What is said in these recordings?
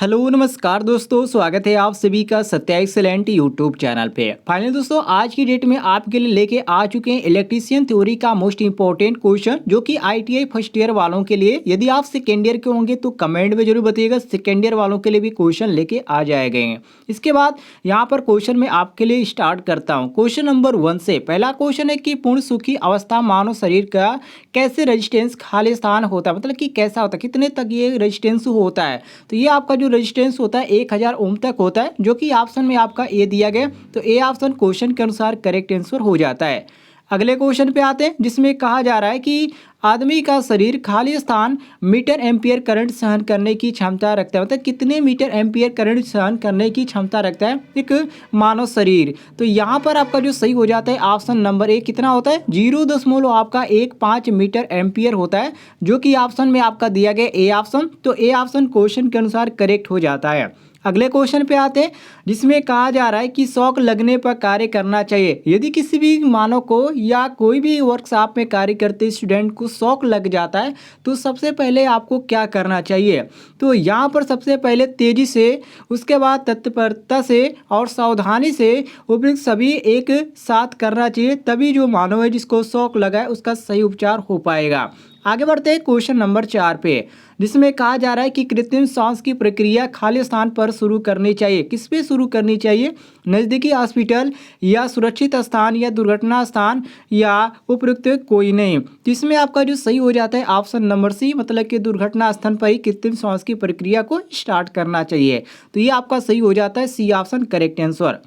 Hello नमस्कार दोस्तों, स्वागत है आप सभी का सत्या एक्सेलेंट यूट्यूब चैनल पे। फाइनली दोस्तों, आज की डेट में आपके लिए लेके आ चुके हैं इलेक्ट्रीशियन थ्योरी का मोस्ट इंपॉर्टेंट क्वेश्चन, जो कि आईटीआई फर्स्ट ईयर वालों के लिए। यदि आप सेकेंड ईयर के होंगे तो कमेंट में जरूर बताइएगा, सेकेंड ईयर वालों के लिए भी क्वेश्चन लेके आ जाए गए हैं। इसके बाद यहाँ पर क्वेश्चन मैं आपके लिए स्टार्ट करता हूँ क्वेश्चन नंबर 1 से। पहला क्वेश्चन है कि पूर्ण सुखी अवस्था मानव शरीर का कैसे रेजिस्टेंस खालिस्तान होता है, मतलब कि कैसा होता है, कितने तक ये रेजिस्टेंस होता है। तो ये आपका जो रेजिस्टेंस होता है 1000 ओम तक होता है, जो कि ऑप्शन में आपका ए दिया गया। तो ए ऑप्शन क्वेश्चन के अनुसार करेक्ट आंसर हो जाता है। अगले क्वेश्चन पे आते हैं, जिसमें कहा जा रहा है कि आदमी का शरीर खाली स्थान मीटर एम्पियर करंट सहन करने की क्षमता रखता है, मतलब कितने मीटर एम्पियर करंट सहन करने की क्षमता रखता है एक मानव शरीर। तो यहाँ पर आपका जो सही हो जाता है ऑप्शन नंबर ए कितना होता है 0.15 मीटर एम्पियर होता है, जो कि ऑप्शन में आपका दिया गया ए ऑप्शन। तो ए ऑप्शन क्वेश्चन के अनुसार करेक्ट हो जाता है। अगले क्वेश्चन पे आते हैं, जिसमें कहा जा रहा है कि शौक लगने पर कार्य करना चाहिए। यदि किसी भी मानव को या कोई भी वर्कशॉप में कार्य करते स्टूडेंट को शौक लग जाता है, तो सबसे पहले आपको क्या करना चाहिए। तो यहाँ पर सबसे पहले तेजी से, उसके बाद तत्परता से और सावधानी से उपयुक्त सभी एक साथ करना चाहिए, तभी जो मानव है जिसको शौक लगा है उसका सही उपचार हो पाएगा। आगे बढ़ते हैं क्वेश्चन नंबर 4 पे, जिसमें कहा जा रहा है कि कृत्रिम सांस की प्रक्रिया खाली स्थान पर शुरू करनी चाहिए। किस पे शुरू करनी चाहिए, नज़दीकी हॉस्पिटल या सुरक्षित स्थान या दुर्घटना स्थान या उपयुक्त कोई नहीं। तो इसमें आपका जो सही हो जाता है ऑप्शन नंबर सी, मतलब कि दुर्घटना स्थान पर ही कृत्रिम सांस की प्रक्रिया को स्टार्ट करना चाहिए। तो ये आपका सही हो जाता है सी ऑप्शन करेक्ट आंसर।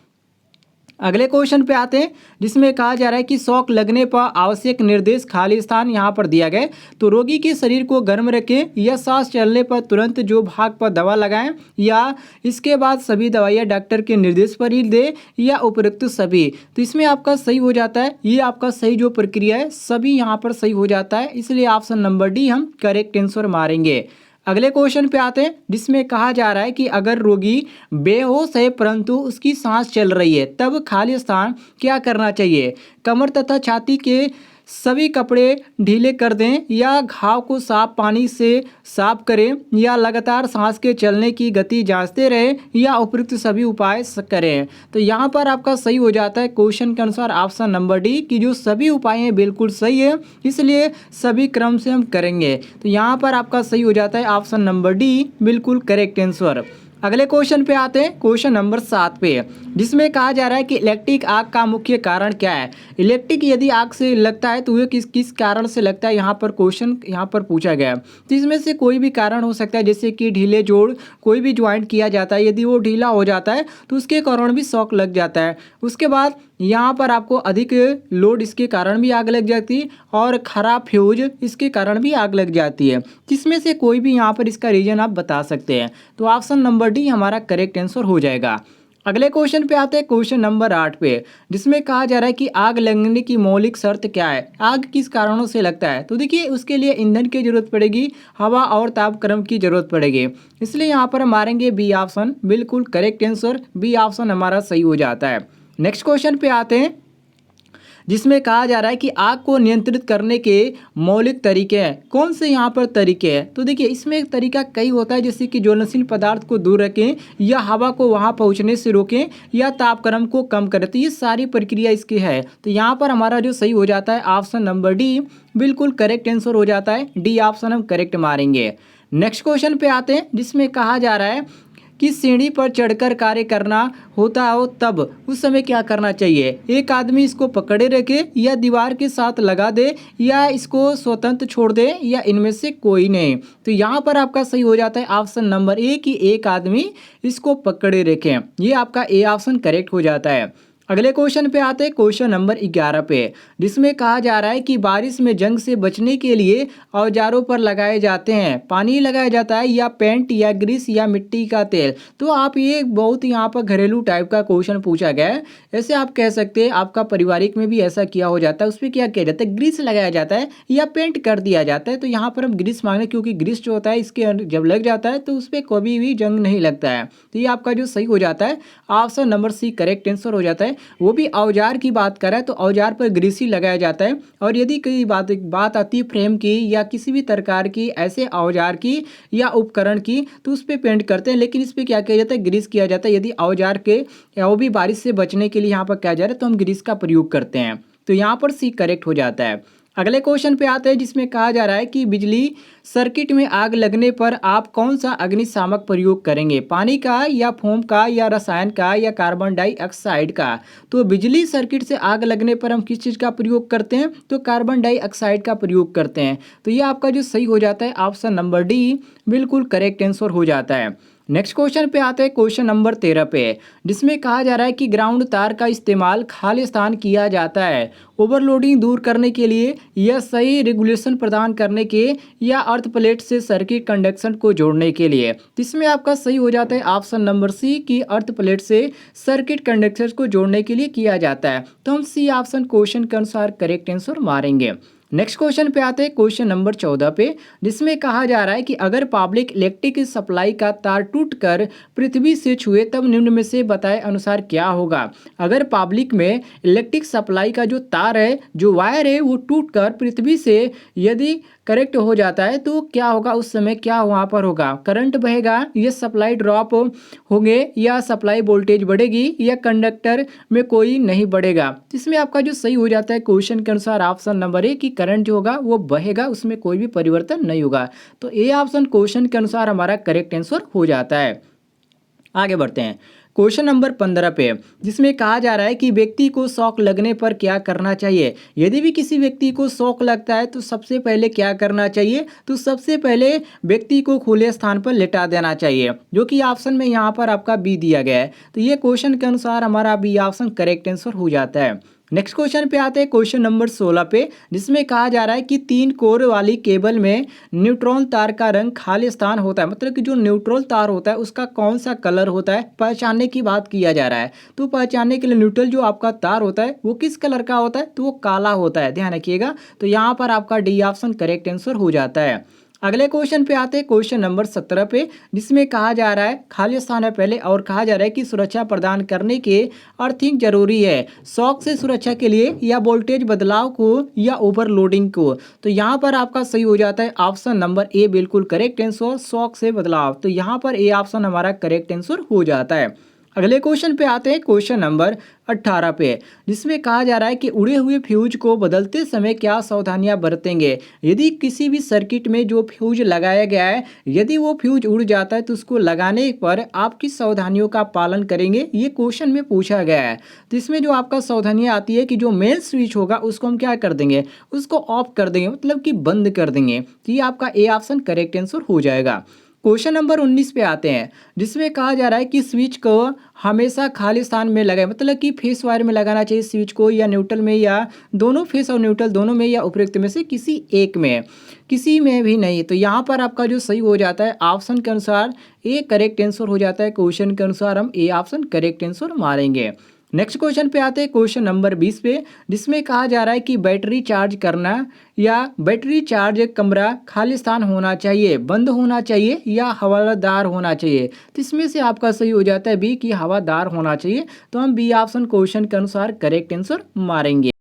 अगले क्वेश्चन पे आते हैं, जिसमें कहा जा रहा है कि शौक लगने पर आवश्यक निर्देश खाली स्थान यहाँ पर दिया गया। तो रोगी के शरीर को गर्म रखें या सांस चलने पर तुरंत जो भाग पर दवा लगाएं, या इसके बाद सभी दवाइयाँ डॉक्टर के निर्देश पर ही दें, या उपयुक्त सभी। तो इसमें आपका सही हो जाता है, ये आपका सही जो प्रक्रिया है सभी यहाँ पर सही हो जाता है, इसलिए ऑप्शन नंबर डी हम करेक्ट आंसर मारेंगे। अगले क्वेश्चन पे आते हैं, जिसमें कहा जा रहा है कि अगर रोगी बेहोश है परंतु उसकी सांस चल रही है, तब खाली स्थान क्या करना चाहिए। कमर तथा छाती के सभी कपड़े ढीले कर दें, या घाव को साफ पानी से साफ करें, या लगातार सांस के चलने की गति जांचते रहें, या उपयुक्त सभी उपाय करें। तो यहाँ पर आपका सही हो जाता है क्वेश्चन के अनुसार ऑप्शन नंबर डी कि जो सभी उपाय हैं बिल्कुल सही है, इसलिए सभी क्रम से हम करेंगे। तो यहाँ पर आपका सही हो जाता है ऑप्शन नंबर डी बिल्कुल करेक्ट आंसर। अगले क्वेश्चन पे आते हैं क्वेश्चन नंबर 7 पे, जिसमें कहा जा रहा है कि इलेक्ट्रिक आग का मुख्य कारण क्या है। इलेक्ट्रिक यदि आग से लगता है तो ये किस किस कारण से लगता है, यहाँ पर क्वेश्चन यहाँ पर पूछा गया है। तो इसमें से कोई भी कारण हो सकता है, जैसे कि ढीले जोड़ कोई भी ज्वाइंट किया जाता है, यदि वो ढीला हो जाता है तो उसके कारण भी शॉक लग जाता है। उसके बाद यहाँ पर आपको अधिक लोड इसके कारण भी आग लग जाती है, और खराब फ्यूज इसके कारण भी आग लग जाती है। जिसमें से कोई भी यहाँ पर इसका रीजन आप बता सकते हैं। तो ऑप्शन नंबर डी हमारा करेक्ट आंसर हो जाएगा। अगले क्वेश्चन पे आते हैं क्वेश्चन नंबर 8 पे, जिसमें कहा जा रहा है कि आग लगने की मौलिक शर्त क्या है। आग किस कारणों से लगता है, तो देखिए उसके लिए ईंधन की जरूरत पड़ेगी, हवा और तापक्रम की जरूरत पड़ेगी, इसलिए यहाँ पर हम मारेंगे बी ऑप्शन बिल्कुल करेक्ट आंसर। बी ऑप्शन हमारा सही हो जाता है। नेक्स्ट क्वेश्चन पे आते हैं, जिसमें कहा जा रहा है कि आग को नियंत्रित करने के मौलिक तरीके हैं। कौन से यहाँ पर तरीके हैं, तो देखिए इसमें एक तरीका कई होता है, जैसे कि ज्वलनशील पदार्थ को दूर रखें, या हवा को वहाँ पहुँचने से रोकें, या तापक्रम को कम करें। तो ये सारी प्रक्रिया इसकी है। तो यहाँ पर हमारा जो सही हो जाता है ऑप्शन नंबर डी बिल्कुल करेक्ट आंसर हो जाता है। डी ऑप्शन हम करेक्ट मारेंगे। नेक्स्ट क्वेश्चन पे आते हैं, जिसमें कहा जा रहा है कि सीढ़ी पर चढ़कर कार्य करना होता हो तब उस समय क्या करना चाहिए। एक आदमी इसको पकड़े रखे, या दीवार के साथ लगा दे, या इसको स्वतंत्र छोड़ दे, या इनमें से कोई नहीं। तो यहाँ पर आपका सही हो जाता है ऑप्शन नंबर ए कि एक आदमी इसको पकड़े रखें। ये आपका ए ऑप्शन करेक्ट हो जाता है। अगले क्वेश्चन पे आते हैं क्वेश्चन नंबर 11 पे, जिसमें कहा जा रहा है कि बारिश में जंग से बचने के लिए औजारों पर लगाए जाते हैं। पानी लगाया जाता है, या पेंट, या ग्रीस, या मिट्टी का तेल। तो आप ये बहुत यहाँ पर घरेलू टाइप का क्वेश्चन पूछा गया है। ऐसे आप कह सकते हैं आपका पारिवारिक में भी ऐसा किया हो जाता है। उस पर क्या किया जाता है, ग्रीस लगाया जाता है या पेंट कर दिया जाता है। तो यहाँ पर हम ग्रीस मांगे, क्योंकि ग्रीस जो होता है इसके जब लग जाता है तो उस पर कभी भी जंग नहीं लगता है। तो ये आपका जो सही हो जाता है option number C correct answer हो जाता है। है वो भी औजार की बात करें तो औजार पर ग्रीस ही लगाया जाता है। और यदि कोई बात आती है फ्रेम की या किसी भी प्रकार की ऐसे औजार की या उपकरण की तो उस पर पेंट करते हैं, लेकिन इस पर क्या किया जाता है, ग्रीस किया जाता है। यदि औजार के या वो भी बारिश से बचने के लिए यहाँ पर क्या जा रहा है तो हम ग्रीस का प्रयोग करते हैं। तो यहाँ पर सी करेक्ट हो जाता है। अगले क्वेश्चन पे आते हैं जिसमें कहा जा रहा है कि बिजली सर्किट में आग लगने पर आप कौन सा अग्निशामक प्रयोग करेंगे, पानी का या फोम का या रसायन का या कार्बन डाइऑक्साइड का। तो बिजली सर्किट से आग लगने पर हम किस चीज़ का प्रयोग करते हैं, तो कार्बन डाइऑक्साइड का प्रयोग करते हैं। तो ये आपका जो सही हो जाता है ऑप्शन नंबर डी बिल्कुल करेक्ट आंसर हो जाता है। नेक्स्ट क्वेश्चन पे आते हैं क्वेश्चन नंबर 13 पे, जिसमें कहा जा रहा है कि ग्राउंड तार का इस्तेमाल खाली स्थान किया जाता है ओवरलोडिंग दूर करने के लिए या सही रेगुलेशन प्रदान करने के या अर्थ प्लेट से सर्किट कंडक्शन को जोड़ने के लिए। इसमें आपका सही हो जाता है ऑप्शन नंबर सी की अर्थ प्लेट से सर्किट कंडक्शन को जोड़ने के लिए किया जाता है। तो हम सी ऑप्शन क्वेश्चन के अनुसार करेक्ट आंसर मारेंगे। नेक्स्ट क्वेश्चन पे आते हैं क्वेश्चन नंबर 14 पे, जिसमें कहा जा रहा है कि अगर पब्लिक इलेक्ट्रिक सप्लाई का तार टूटकर पृथ्वी से छुए तब निम्न में से बताए अनुसार क्या होगा। अगर पब्लिक में इलेक्ट्रिक सप्लाई का जो तार है, जो वायर है, वो टूटकर पृथ्वी से यदि करेक्ट हो जाता है तो क्या होगा, उस समय क्या वहाँ पर होगा, करंट बहेगा, ये सप्लाई ड्रॉप होंगे या सप्लाई वोल्टेज बढ़ेगी या कंडक्टर में कोई नहीं बढ़ेगा। इसमें आपका जो सही हो जाता है क्वेश्चन के अनुसार ऑप्शन नंबर ए कि करंट जो होगा वो बहेगा, उसमें कोई भी परिवर्तन नहीं होगा। तो ए ऑप्शन क्वेश्चन के अनुसार हमारा करेक्ट आंसर हो जाता है। आगे बढ़ते हैं क्वेश्चन नंबर 15 पे, जिसमें कहा जा रहा है कि व्यक्ति को शॉक लगने पर क्या करना चाहिए। यदि भी किसी व्यक्ति को शॉक लगता है तो सबसे पहले क्या करना चाहिए, तो सबसे पहले व्यक्ति को खुले स्थान पर लेटा देना चाहिए, जो कि ऑप्शन में यहाँ पर आपका बी दिया गया है। तो ये क्वेश्चन के अनुसार हमारा बी ऑप्शन करेक्ट आंसर हो जाता है। नेक्स्ट क्वेश्चन पे आते हैं क्वेश्चन नंबर 16 पे, जिसमें कहा जा रहा है कि 3 कोर वाली केबल में न्यूट्रॉन तार का रंग खाली स्थान होता है, मतलब कि जो न्यूट्रल तार होता है उसका कौन सा कलर होता है, पहचानने की बात किया जा रहा है। तो पहचानने के लिए न्यूट्रल जो आपका तार होता है वो किस कलर का होता है, तो वो काला होता है, ध्यान रखिएगा। तो यहाँ पर आपका डी ऑप्शन करेक्ट आंसर हो जाता है। अगले क्वेश्चन पे आते हैं क्वेश्चन नंबर 17 पे, जिसमें कहा जा रहा है खाली स्थान है पहले और कहा जा रहा है कि सुरक्षा प्रदान करने के अर्थिंग जरूरी है, शॉक से सुरक्षा के लिए या वोल्टेज बदलाव को या ओवरलोडिंग को। तो यहाँ पर आपका सही हो जाता है ऑप्शन नंबर ए बिल्कुल करेक्ट आंसर, शॉक से बदलाव। तो यहाँ पर ए ऑप्शन हमारा करेक्ट आंसर हो जाता है। अगले क्वेश्चन पे आते हैं क्वेश्चन नंबर 18 पे, जिसमें कहा जा रहा है कि उड़े हुए फ्यूज को बदलते समय क्या सावधानियां बरतेंगे। यदि किसी भी सर्किट में जो फ्यूज लगाया गया है यदि वो फ्यूज उड़ जाता है तो उसको लगाने पर आप किस सावधानियों का पालन करेंगे, ये क्वेश्चन में पूछा गया है। तो इसमें जो आपका सावधानियां आती है कि जो मेन स्विच होगा उसको हम क्या कर देंगे, उसको ऑफ कर देंगे, मतलब कि बंद कर देंगे। तो ये आपका ए ऑप्शन करेक्ट आंसर हो जाएगा। क्वेश्चन नंबर 19 पे आते हैं, जिसमें कहा जा रहा है कि स्विच को हमेशा खाली स्थान में लगाए, मतलब कि फेस वायर में लगाना चाहिए स्विच को या न्यूट्रल में या दोनों, फेस और न्यूट्रल दोनों में या उपयुक्त में से किसी एक में, किसी में भी नहीं। तो यहाँ पर आपका जो सही हो जाता है ऑप्शन के अनुसार ए करेक्ट आंसर हो जाता है। क्वेश्चन के अनुसार हम ए ऑप्शन करेक्ट आंसर मारेंगे। नेक्स्ट क्वेश्चन पे आते हैं क्वेश्चन नंबर 20 पे, जिसमें कहा जा रहा है कि बैटरी चार्ज करना या बैटरी चार्ज कमरा खाली स्थान होना चाहिए, बंद होना चाहिए या हवादार होना चाहिए। तो इसमें से आपका सही हो जाता है बी कि हवादार होना चाहिए। तो हम बी ऑप्शन क्वेश्चन के अनुसार करेक्ट आंसर मारेंगे।